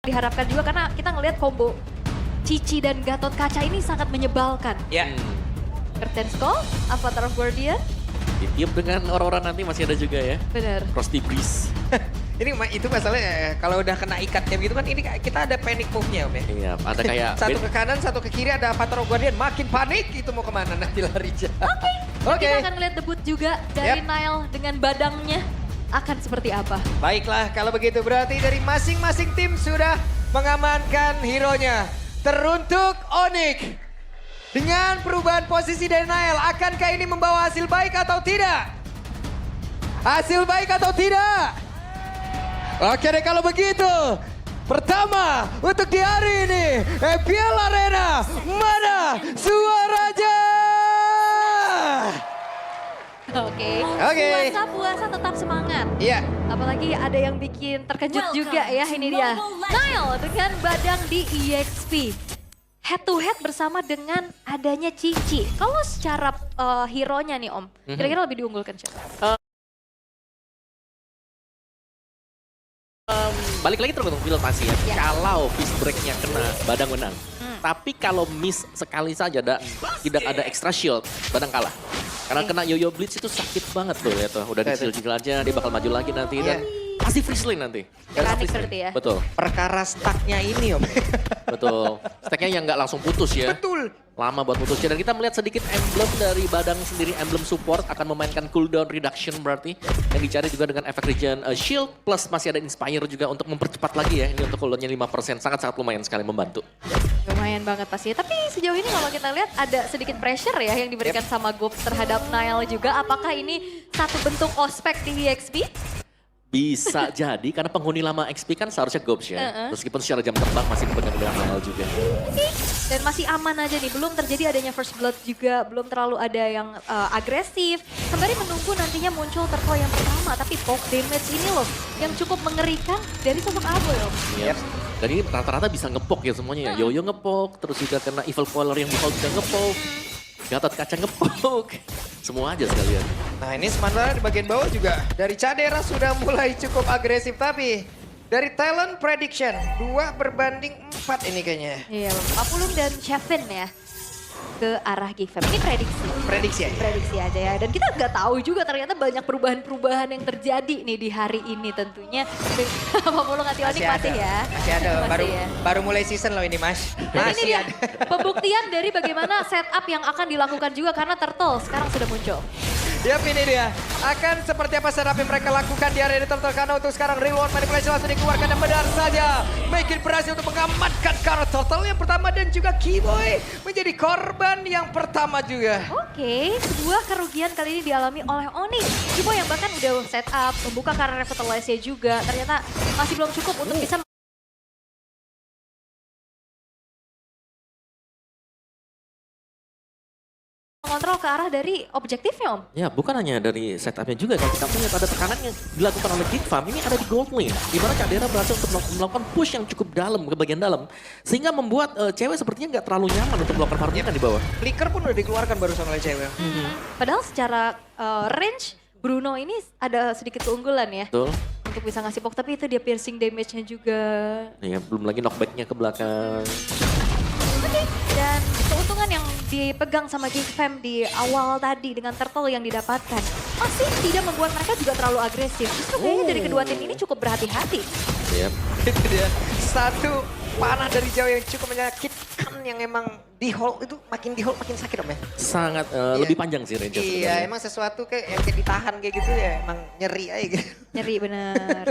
diharapkan juga karena kita ngelihat combo Cici dan Gatot Kaca ini sangat menyebalkan. Ya. Curtain Skull, Avatar of Guardian, Ditiup dengan orang-orang nanti masih ada juga ya. bener. Frosty Breeze. Ini itu masalahnya kalau udah kena ikatnya gitu kan ini kita ada panic move-nya Om ya. Iya, ada kayak... Satu ke kanan, satu ke kiri ada Avatar of Guardian. Makin panik itu mau kemana nanti larinya. Oke. Kita akan ngeliat debut juga dari Yep. Nile dengan badangnya akan seperti apa. Baiklah kalau begitu berarti dari masing-masing tim sudah mengamankan hero-nya. Teruntuk Onyx. Dengan perubahan posisi dari Nile, akankah ini membawa hasil baik atau tidak? Hasil baik atau tidak? Oke deh kalau begitu. Pertama untuk di hari ini, EPL Arena, mana suaranya? Oke. Oke. Puasa tetap semangat. Iya. Apalagi ada yang bikin terkejut juga ya, ini dia. Nile dengan badang di EXP. Head to head bersama dengan adanya Cici. Kalau secara hero-nya nih Om, kira-kira lebih diunggulkan siapa? Balik lagi tergantung build pasti ya. Ya. Kalau fist break-nya kena, Badang menang. Tapi kalau miss sekali saja tidak ada extra shield, Badang kalah. Karena kena Yoyo Blitz itu sakit banget tuh ya tuh. Udah dicil-cil aja, dia bakal maju lagi nanti. Dan pasti free lane nanti. Panik seperti ya. Betul, Perkara stuck-nya ini Om. betul. Stacknya yang nggak langsung putus ya. Betul. Lama buat putusnya. Dan kita melihat sedikit emblem dari Badang sendiri, emblem support akan memainkan cooldown reduction berarti. Yang dicari juga dengan efek regen shield plus masih ada inspire juga untuk mempercepat lagi ya. Ini untuk cooldownnya 5%, sangat-sangat lumayan sekali membantu. Lumayan banget pasti. Tapi sejauh ini kalau kita lihat ada sedikit pressure ya yang diberikan sama Gop terhadap Nile juga. Apakah ini satu bentuk ospek di EXP? Bisa jadi karena penghuni lama XP kan seharusnya Gobs ya. Meskipun secara jam terbang masih dipegang dengan Nile juga. Dan masih aman aja nih, belum terjadi adanya first blood juga, belum terlalu ada yang agresif. Sembari menunggu nantinya muncul turtle yang pertama, tapi poke damage ini loh yang cukup mengerikan dari sosok Aboy loh. Yep. Dan ini rata-rata bisa ngepok ya semuanya ya. Yoyo ngepok, terus juga kena Evil Caller yang default juga ngepok. Gatot Kaca ngepok. Semua aja sekalian. Nah ini sementara di bagian bawah juga dari Cadera sudah mulai cukup agresif tapi dari talent prediction 2 berbanding 4 ini kayaknya. Iya, Apulum dan Chevin ya ke arah Gigfam. Ini prediksi. Prediksi aja. Prediksi aja ya. Dan kita nggak tahu juga ternyata banyak perubahan-perubahan yang terjadi nih di hari ini tentunya. Apulum hati-hati masih ya. Masih ada, Masih ya. baru mulai season loh ini Mas. Dan ini Masih dia ada. pembuktian dari bagaimana setup yang akan dilakukan juga karena Turtle sekarang sudah muncul. Yap ini dia. Akan seperti apa setup yang mereka lakukan di area Turtle karena untuk sekarang reward manipulation langsung dikeluarkan dan benar saja. Makin berhasil untuk mengamankan Karo Turtle yang pertama dan juga Keyboy menjadi korban yang pertama juga. Oke, sebuah kerugian kali ini dialami oleh Onyx. Kibo yang bahkan udah setup, membuka karir revitalize juga, ternyata masih belum cukup untuk bisa mengontrol ke arah dari objektifnya Om. Ya bukan hanya dari setupnya juga. Kalau kita melihat ada tekanan yang dilakukan oleh Gigfam. Ini ada di gold lane. Di mana Cadera berhasil untuk melakukan push yang cukup dalam ke bagian dalam. Sehingga membuat cewek sepertinya nggak terlalu nyaman untuk melakukan farming di bawah. Flicker pun udah dikeluarkan barusan oleh cewek. Padahal secara range Bruno ini ada sedikit keunggulan ya. Betul. Untuk bisa ngasih poke, tapi itu dia piercing damage-nya juga. Ya, belum lagi knockback-nya ke belakang. Oke, dan keuntungan yang dipegang sama Gigfam di awal tadi dengan turtle yang didapatkan masih tidak membuat mereka juga terlalu agresif. Justru kayaknya dari kedua tim ini cukup berhati-hati. Yep. Itu dia. Satu panah dari jauh yang cukup menyakitkan yang emang di hold itu makin di hold makin sakit Om ya. Sangat lebih panjang sih range Iya emang sesuatu kayak yang kayak ditahan kayak gitu ya emang nyeri aja gitu. Nyeri bener.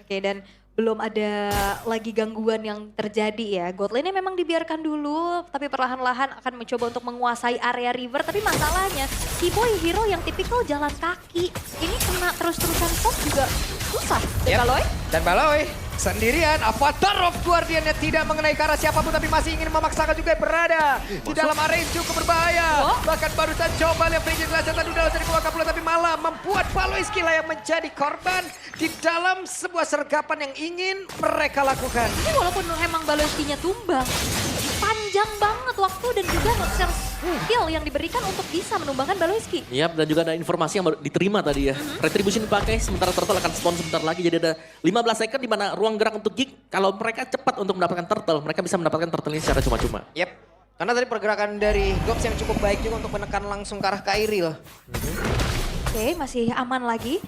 Oke, dan belum ada lagi gangguan yang terjadi ya. God lane-nya memang dibiarkan dulu, tapi perlahan-lahan akan mencoba untuk menguasai area river. Tapi masalahnya, Keyboy hero yang tipikal jalan kaki. Ini kena terus-terusan pop juga susah. Dan Yep. Baloy? Dan Baloy sendirian, Avatar of Guardian-nya tidak mengenai ke arah siapapun tapi masih ingin memaksakan juga berada di dalam area yang cukup berbahaya. Oh. Bahkan barusan coba lihat Frigid Glass tadi udah langsung dikeluarkan pula tapi malah membuat Baloy Skilla yang menjadi korban di dalam sebuah sergapan yang ingin mereka lakukan. Ini walaupun emang Baloy nya tumbang, panjang panjang banget waktu dan juga nge-share skill yang diberikan untuk bisa menumbangkan Baloyski. Yap, dan juga ada informasi yang baru diterima tadi ya. Retribution dipakai, sementara Turtle akan spawn sebentar lagi. Jadi ada 15 second di mana ruang gerak untuk Geek. Kalau mereka cepat untuk mendapatkan Turtle, mereka bisa mendapatkan Turtle ini secara cuma-cuma. Yep. Karena tadi pergerakan dari Gops yang cukup baik juga untuk menekan langsung ke arah Kairi loh. Oke, masih aman lagi.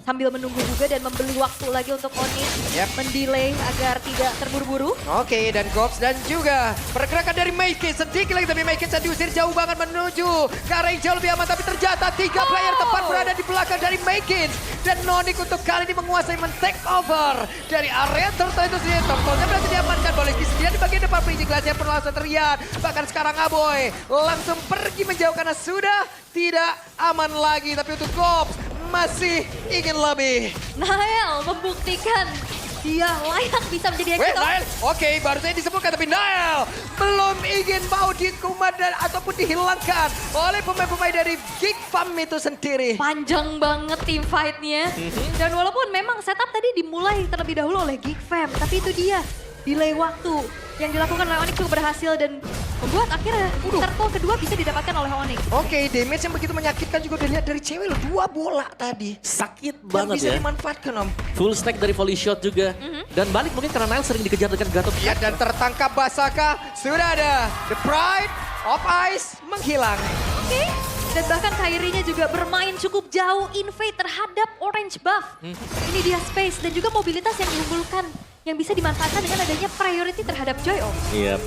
Sambil menunggu juga dan membeli waktu lagi untuk Onyx. Yep. Mendelay agar tidak terburu-buru. Oke, dan Gops dan juga pergerakan dari Maykit sedikit lagi, tapi Maykit diusir jauh banget menuju ke arah yang jauh lebih aman, tapi ternyata 3 player tepat berada di belakang dari Maykit. Dan Nonic untuk kali ini menguasai men-take over dari area Turtle itu sendiri. Turtle-nya berhasil diamankan, Baloyski sendiri di bagian depan, Bridging Glacier perlu langsung terlihat. Bahkan sekarang Aboy langsung pergi menjauh karena sudah tidak aman lagi, tapi untuk Gops masih ingin lebih. Nael membuktikan dia layak bisa menjadi Wait, exit. Nael, oke, baru saja disebutkan, tapi Nael belum ingin mau dikumat ataupun dihilangkan oleh pemain-pemain dari Geek Fam itu sendiri. Panjang banget tim fight-nya. Dan walaupun memang setup tadi dimulai terlebih dahulu oleh Geek Fam, tapi itu dia delay waktu yang dilakukan oleh Onyx cukup berhasil dan membuat akhirnya turtle kedua bisa didapatkan oleh Onyx. Oke, damage yang begitu menyakitkan juga dilihat dari cewek loh, 2 bola tadi. Sakit Yang banget bisa ya. dimanfaatkan, Om. Full stack dari volley shot juga. Dan balik mungkin karena Nile sering dikejar dengan Gatot. Ya, dan tertangkap Basaka, sudah ada The Pride of Ice menghilang. Oke. Dan bahkan Kairi-nya juga bermain cukup jauh invade terhadap orange buff. Ini dia space dan juga mobilitas yang diunggulkan. Yang bisa dimanfaatkan dengan adanya priority terhadap Joy Om. Iya.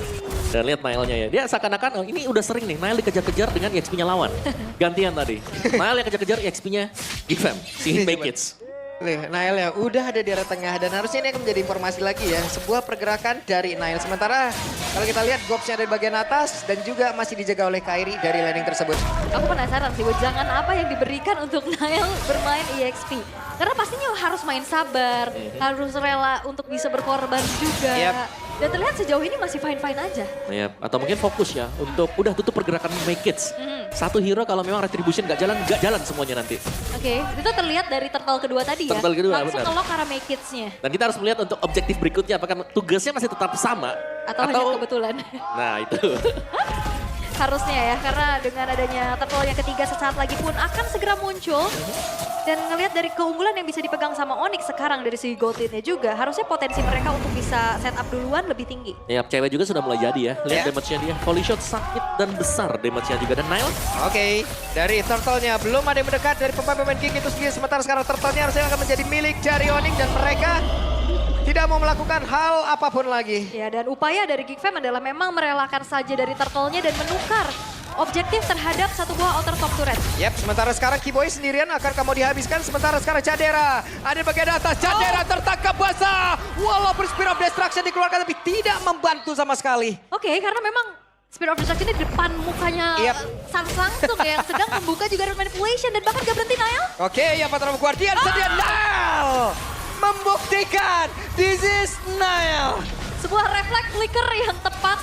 Dan lihat Nile-nya ya. Dia seakan-akan, oh, ini udah sering nih. Nile dikejar-kejar dengan EXP-nya lawan. Gantian tadi. Nile yang kejar-kejar EXP-nya Geek Fam. Si Maykits. Nail ya udah ada di area tengah dan harusnya ini akan menjadi informasi lagi ya. Sebuah pergerakan dari Nail. Sementara kalau kita lihat Gopsnya ada di bagian atas dan juga masih dijaga oleh Kairi dari landing tersebut. Aku penasaran sih, jangan apa yang diberikan untuk Nail bermain EXP. Karena pastinya harus main sabar, harus rela untuk bisa berkorban juga. Yep. Dan terlihat sejauh ini masih fine-fine aja. Ya, atau mungkin fokus ya untuk udah tutup pergerakan Maykits. Satu hero kalau memang retribution nggak jalan semuanya nanti. Oke, itu terlihat dari turtle kedua tadi ya. Turtle kedua, langsung benar. nge-lock arah Maykits-nya. Dan kita harus melihat untuk objektif berikutnya apakah tugasnya masih tetap sama Atau hanya kebetulan. Nah, itu. Harusnya ya, karena dengan adanya turtle yang ketiga sesaat lagi pun akan segera muncul. Dan ngelihat dari keunggulan yang bisa dipegang sama Onyx sekarang dari segi gold lead-nya juga, harusnya potensi mereka untuk bisa setup duluan lebih tinggi. Ya, cewek juga sudah mulai jadi ya. Lihat damage-nya dia. Volley shot sakit dan besar damage-nya juga. Dan Nile. Oke, dari turtle-nya belum ada yang mendekat dari pemain-pemain Geek itu sendiri. Sementara sekarang turtle-nya harusnya akan menjadi milik dari Onyx dan mereka tidak mau melakukan hal apapun lagi. Ya, dan upaya dari Geek Fam adalah memang merelakan saja dari turtle-nya dan menukar objektif terhadap satu buah outer top turret. Yap, sementara sekarang Kiboy sendirian akan kamu dihabiskan. Sementara sekarang Cadera ada di bagian atas. Cadera tertangkap basah. Walaupun Spear of Destruction dikeluarkan tapi tidak membantu sama sekali. Oke, karena memang Spear of Destruction ini di depan mukanya Yap. Sans langsung ya, yang sedang membuka juga Red Manipulation dan bahkan gak berhenti Nail. Oke, yang Patron Guardian sedia Nile membuktikan this is Nile. Sebuah refleks flicker yang tepat.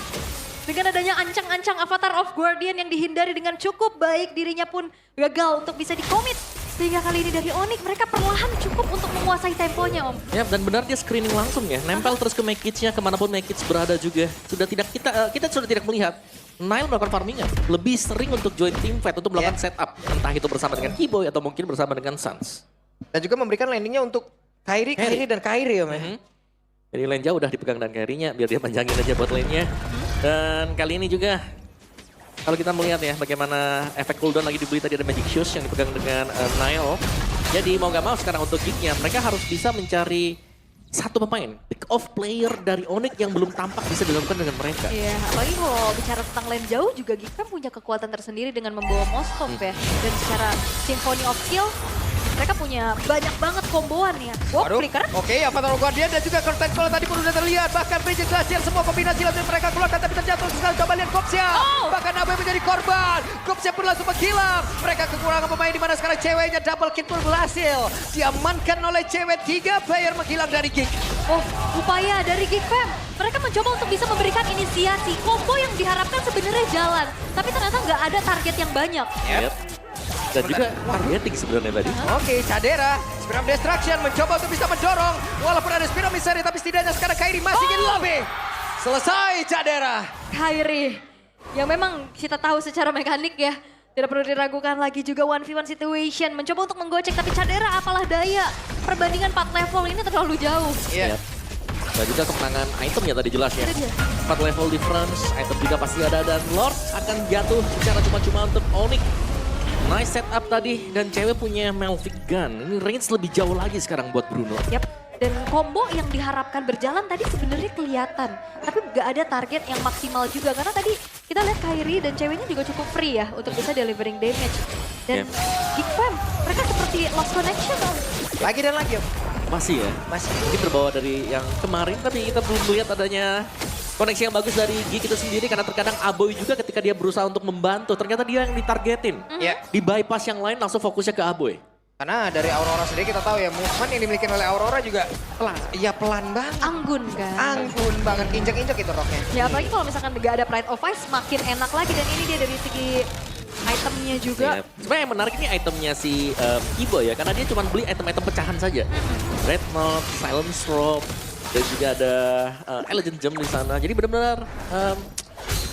Dengan adanya ancang-ancang Avatar of Guardian yang dihindari dengan cukup baik, dirinya pun gagal untuk bisa dikomit. Sehingga kali ini dari Onyx mereka perlahan cukup untuk menguasai temponya Om. Ya, dan benar dia screening langsung ya. Nempel terus ke Maykits-nya kemanapun Maykits berada juga. Sudah tidak kita sudah tidak melihat Nile melakukan farmingan. Lebih sering untuk join team fight untuk melakukan setup. Entah itu bersama dengan Kiboy atau mungkin bersama dengan Sans. Dan juga memberikan landingnya untuk Kairi dan Kairi Om ya. Jadi lane jauh udah dipegang dan carry-nya biar dia panjangin aja buat lane-nya. Dan kali ini juga kalau kita melihat ya bagaimana efek cooldown lagi dibeli tadi ada Magic Shoes yang dipegang dengan Nile. Jadi mau gak mau sekarang untuk Geek-nya mereka harus bisa mencari satu pemain pick off player dari Onyx yang belum tampak bisa dilakukan dengan mereka. Iya, apalagi kalau bicara tentang lane jauh juga Geek Fam punya kekuatan tersendiri dengan membawa Moskov ya. Dan secara Symphony of Skill mereka punya banyak banget komboan ya. Wow, flicker. Oke, Avatar Guardian dan juga Curtain Call tadi pun sudah terlihat. Bahkan Bridget Glacier semua kombinasi yang mereka keluarkan tapi terjatuh sekali. Coba lihat Gopsya. Bahkan Abe menjadi korban. Gopsya pun langsung menghilang. Mereka kekurangan pemain di mana sekarang ceweknya double kill pun berhasil. Diamankan oleh cewek 3 player menghilang dari Geek. Oh, upaya dari Geek Fam. Mereka mencoba untuk bisa memberikan inisiasi. Combo yang diharapkan sebenarnya jalan. Tapi ternyata nggak ada target yang banyak. Yep. Dan juga targeting sebenarnya tadi. Oke, Cadera, Spear of Destruction mencoba untuk bisa mendorong. Walaupun ada Spear of Misery, tapi setidaknya sekarang Kairi masih ingin lobby. Selesai Cadera. Kairi, yang memang kita tahu secara mekanik ya, tidak perlu diragukan lagi juga 1v1 situation. Mencoba untuk menggocek, tapi Cadera apalah daya. Perbandingan 4 level ini terlalu jauh. Iya. Yap. Dan juga kemenangan item ya tadi jelas ya. Itu dia. 4 level difference, item juga pasti ada. Dan Lord akan jatuh secara cuma-cuma untuk Onyx. Nice setup tadi, dan cewek punya Melvic Gun. Ini range lebih jauh lagi sekarang buat Bruno. Yap. Dan combo yang diharapkan berjalan tadi sebenarnya kelihatan. Tapi gak ada target yang maksimal juga. Karena tadi kita lihat Kairi dan ceweknya juga cukup free ya untuk bisa delivering damage. Dan Geek Fam, mereka seperti lost connection Om. Lagi dan lagi Om. Masih ya? Masih. Ini terbawa dari yang kemarin, tapi kita belum melihat adanya koneksi yang bagus dari Geek itu sendiri. Karena terkadang Aboy juga ketika dia berusaha untuk membantu, ternyata dia yang ditargetin. Iya. Di bypass yang lain langsung fokusnya ke Aboy. Karena dari Aurora sendiri kita tahu ya, movement yang dimiliki oleh Aurora juga pelan. Iya pelan banget. Anggun kan. Anggun banget, injek-injek itu roknya. Ya apalagi kalau misalkan gak ada Pride of Ice makin enak lagi. Dan ini dia dari segi itemnya juga. Iya. Sebenarnya yang menarik ini itemnya si Ibo ya, karena dia cuma beli item-item pecahan saja. Red Note, Silence Robe, dan juga ada Elegant Gem di sana. Jadi benar-benar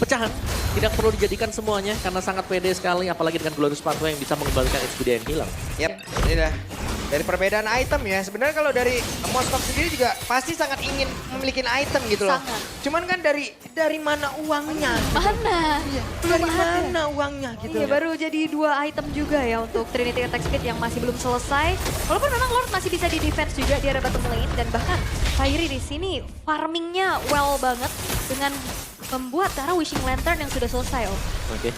pecahan, tidak perlu dijadikan semuanya karena sangat pede sekali, apalagi dengan Glorious Pathway yang bisa mengembalikan XP yang hilang. Yap, ini dah. Dari perbedaan item ya, sebenarnya kalau dari Moskov sendiri juga pasti sangat ingin memiliki item gitu loh. Sangat. Cuman kan dari mana uangnya? Mana? Belum Dari ada. mana uangnya gitu. Iya, baru jadi 2 item juga ya untuk Trinity Attack Speed yang masih belum selesai. Walaupun memang Lord masih bisa di defense juga di area bottom lane. Dan bahkan Kairi di sini farmingnya well banget dengan membuat cara Wishing Lantern yang sudah selesai Om. Oke.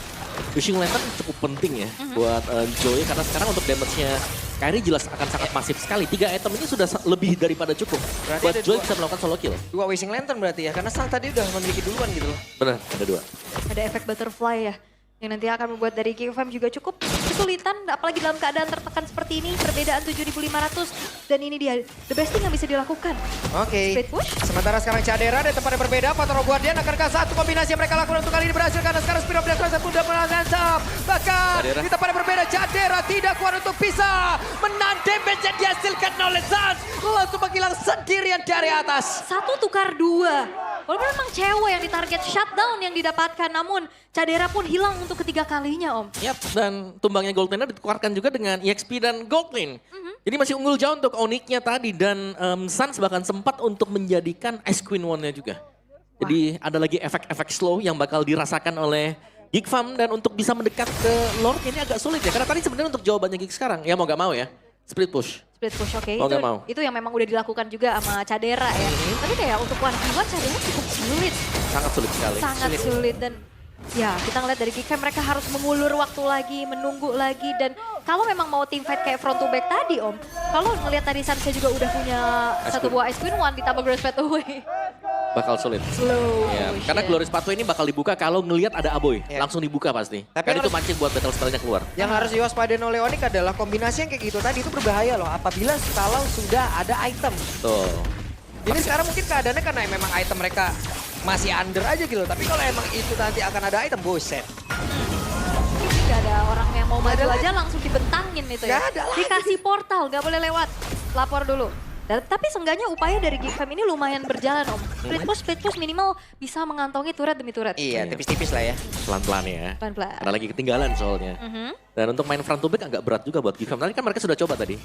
Wishing Lantern cukup penting ya buat Joy, karena sekarang untuk damage-nya Kairi jelas akan sangat masif sekali. 3 item ini sudah lebih daripada cukup. Berarti Buat ada Joy 2. bisa melakukan solo kill. 2 Wishing Lantern berarti ya, karena Sang tadi udah memiliki duluan gitu loh. Benar, ada 2. Ada efek butterfly ya. Yang nanti akan membuat dari GFM juga cukup kesulitan. Apalagi dalam keadaan tertekan seperti ini. Perbedaan 7.500. Dan ini dia, the best thing yang bisa dilakukan. Oke. Split push. Sementara sekarang Cadera dari tempat yang berbeda, Fatoro Guardian akankah satu kombinasi yang mereka lakukan untuk kali ini berhasil karena sekarang Speed of Death pun sudah mengancam. Bahkan Cadera. di tempat yang berbeda, Cadera tidak kuat untuk bisa menahan damage yang dihasilkan oleh Zans. Langsung menghilang sendirian dari atas. 1 tukar 2. Walaupun memang cewek yang ditarget shutdown yang didapatkan. Namun Cadera pun hilang untuk ketiga kalinya Om. Yap, dan tumbangnya Gold Lane ditukarkan juga dengan EXP dan Gold Lane. Jadi masih unggul jauh untuk Onyx-nya tadi, dan Suns bahkan sempat untuk menjadikan Ice Queen One-nya juga. Jadi ada lagi efek-efek slow yang bakal dirasakan oleh Geek Fam, dan untuk bisa mendekat ke Lord ini agak sulit ya. Karena tadi sebenarnya untuk jawabannya Geek sekarang, ya mau gak mau ya, split push. Split push, oke. Mau nggak mau. Itu yang memang udah dilakukan juga sama Cadera ya. Tapi kayak untuk 1v1 Cadera cukup sulit. Sangat sulit sekali. Sangat sulit. Dan ya kita ngeliat dari Geekfam mereka harus mengulur waktu lagi, menunggu lagi. Dan kalau memang mau team fight kayak front to back tadi Om. Kalau ngeliat tadi Sansa juga udah punya satu buah Ice Queen One ditambah Glorious Pathway. Bakal sulit. Slow. Ya, karena Glorious Pathway ini bakal dibuka kalau ngelihat ada Aboy. Ya. Langsung dibuka pasti. Tapi Karena itu harus- mancing buat battle spell-nya keluar. Yang harus diwaspadain oleh Onyx adalah kombinasi yang kayak gitu tadi itu berbahaya loh. Apabila kalau sudah ada item. Tuh. Ini sekarang mungkin keadaannya karena memang item mereka masih under aja gitu. Tapi kalau emang itu nanti akan ada item, buset. Gak ada orang yang mau maju aja langsung dibentangin itu ya. Nggak ada lagi. Dikasih portal, gak boleh lewat. Lapor dulu. Tapi seenggaknya upaya dari Geekfam ini lumayan berjalan Om. Split push minimal bisa mengantongi turret demi turret. Iya, tipis-tipis lah ya. Pelan-pelan ya. Pelan-pelan. Karena lagi ketinggalan soalnya. Dan untuk main front to back agak berat juga buat Geekfam. Tadi kan mereka sudah coba tadi.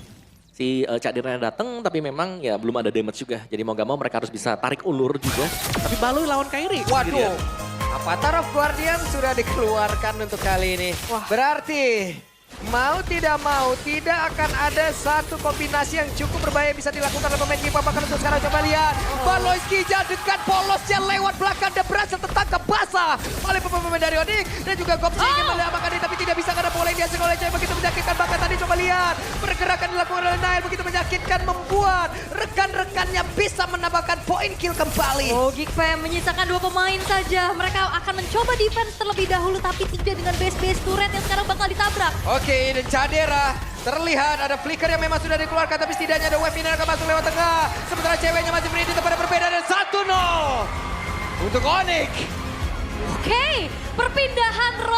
Si Cadera datang tapi memang ya belum ada damage juga. Jadi mau gak mau mereka harus bisa tarik ulur juga. Tapi Baloi lawan Kairi. Waduh, sendirian. Avatar of Guardian sudah dikeluarkan untuk kali ini. Wah. Berarti mau tidak akan ada satu kombinasi yang cukup berbahaya bisa dilakukan oleh pemain Geekfam. Bahkan untuk sekarang coba lihat. Baloi Skija dengan polosnya lewat belakang dan berhasil tertangkap basah oleh pemain dari Onyx. Dan juga Gopsi ingin menyelamatkan ini tapi tidak bisa karena bola yang dihasilkan oleh Jay begitu menyakitkan. Bahkan tadi coba lihat pergerakan dilakukan oleh Nail begitu menyakitkan membuat rekan-rekannya bisa menambahkan poin kill kembali. Oh, Geekfam menyisakan 2 pemain saja. Mereka akan mencoba defense terlebih dahulu tapi tidak dengan base turret yang sekarang bakal ditabrak. Oke, dan Cadera terlihat ada flicker yang memang sudah dikeluarkan tapi setidaknya ada wave ini akan masuk lewat tengah. Sementara ceweknya masih free di tempat yang berbeda dan 1-0 untuk Onyx. Oke, perpindahan role.